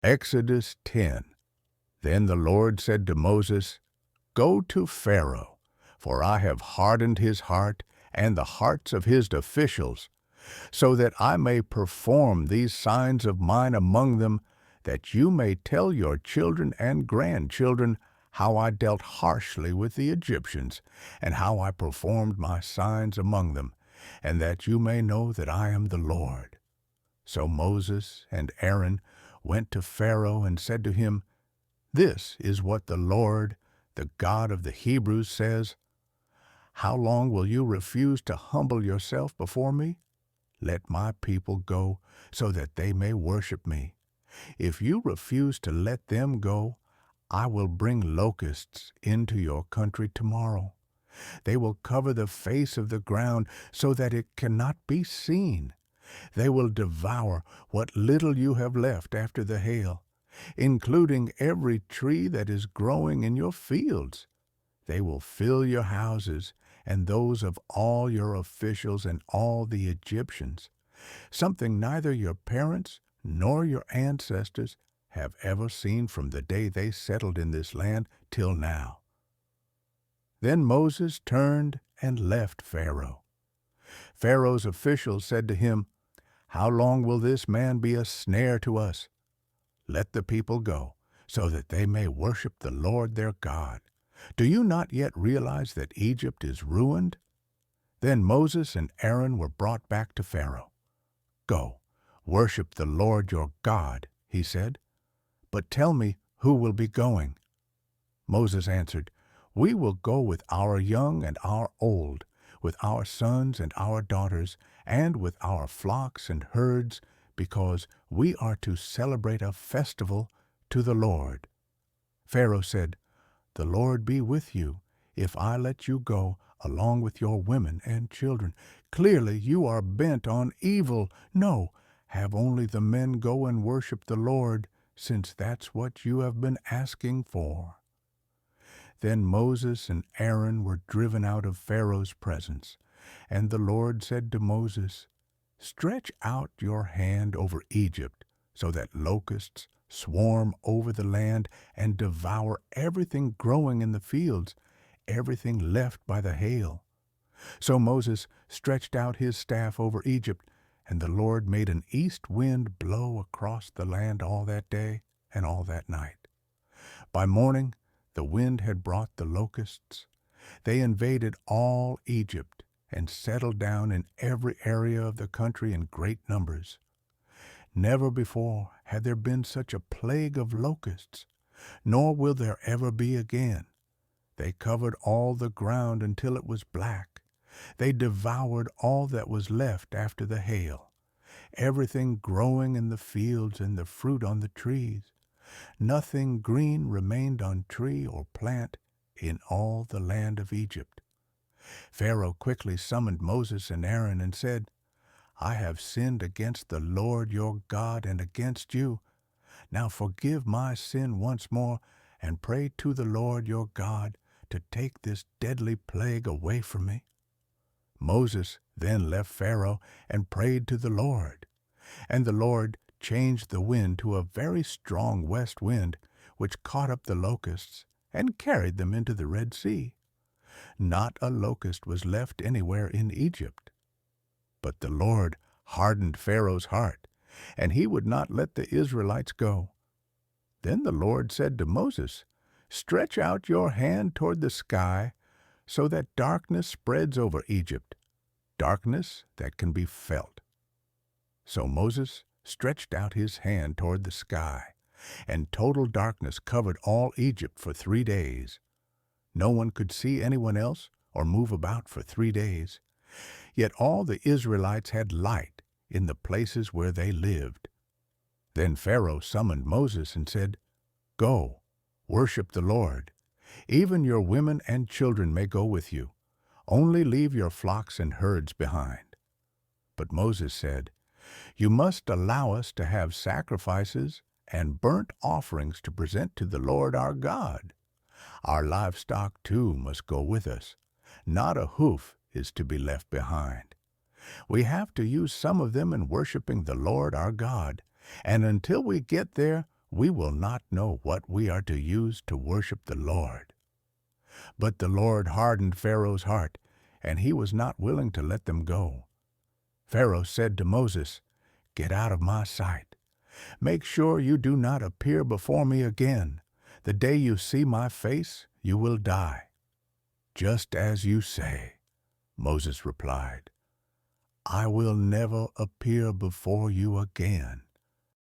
Exodus 10. Then the Lord said to Moses, Go to Pharaoh, for I have hardened his heart and the hearts of his officials, so that I may perform these signs of mine among them, that you may tell your children and grandchildren how I dealt harshly with the Egyptians, and how I performed my signs among them, and that you may know that I am the Lord. So Moses and Aaron went to Pharaoh and said to him, This is what the Lord, the God of the Hebrews, says, How long will you refuse to humble yourself before me? Let my people go, so that they may worship me. If you refuse to let them go, I will bring locusts into your country tomorrow. They will cover the face of the ground so that it cannot be seen. They will devour what little you have left after the hail, including every tree that is growing in your fields. They will fill your houses and those of all your officials and all the Egyptians, something neither your parents nor your ancestors have ever seen from the day they settled in this land till now. Then Moses turned and left Pharaoh. Pharaoh's officials said to him, How long will this man be a snare to us? Let the people go, so that they may worship the Lord their God. Do you not yet realize that Egypt is ruined? Then Moses and Aaron were brought back to Pharaoh. Go, worship the Lord your God, he said. But tell me who will be going. Moses answered, We will go with our young and our old, with our sons and our daughters, and with our flocks and herds, because we are to celebrate a festival to the Lord. Pharaoh said, The Lord be with you, if I let you go along with your women and children. Clearly you are bent on evil. No, have only the men go and worship the Lord, since that's what you have been asking for. Then Moses and Aaron were driven out of Pharaoh's presence, and the Lord said to Moses, Stretch out your hand over Egypt, so that locusts swarm over the land and devour everything growing in the fields, everything left by the hail. So Moses stretched out his staff over Egypt, and the Lord made an east wind blow across the land all that day and all that night. By morning, the wind had brought the locusts. They invaded all Egypt and settled down in every area of the country in great numbers. Never before had there been such a plague of locusts, nor will there ever be again. They covered all the ground until it was black. They devoured all that was left after the hail, everything growing in the fields and the fruit on the trees. Nothing green remained on tree or plant in all the land of Egypt. Pharaoh quickly summoned Moses and Aaron and said, I have sinned against the Lord your God and against you. Now forgive my sin once more, and pray to the Lord your God to take this deadly plague away from me. Moses then left Pharaoh and prayed to the Lord, and the Lord changed the wind to a very strong west wind, which caught up the locusts and carried them into the Red Sea. Not a locust was left anywhere in Egypt. But the Lord hardened Pharaoh's heart, and he would not let the Israelites go. Then the Lord said to Moses, Stretch out your hand toward the sky, so that darkness spreads over Egypt, darkness that can be felt. So Moses stretched out his hand toward the sky, and total darkness covered all Egypt for 3 days. No one could see anyone else or move about for 3 days. Yet all the Israelites had light in the places where they lived. Then Pharaoh summoned Moses and said, Go, worship the Lord. Even your women and children may go with you. Only leave your flocks and herds behind. But Moses said, You must allow us to have sacrifices and burnt offerings to present to the Lord our God. Our livestock too must go with us. Not a hoof is to be left behind. We have to use some of them in worshiping the Lord our God, and until we get there, we will not know what we are to use to worship the Lord." But the Lord hardened Pharaoh's heart, and he was not willing to let them go. Pharaoh said to Moses, "Get out of my sight. Make sure you do not appear before me again. The day you see my face, you will die." "Just as you say," Moses replied. "I will never appear before you again."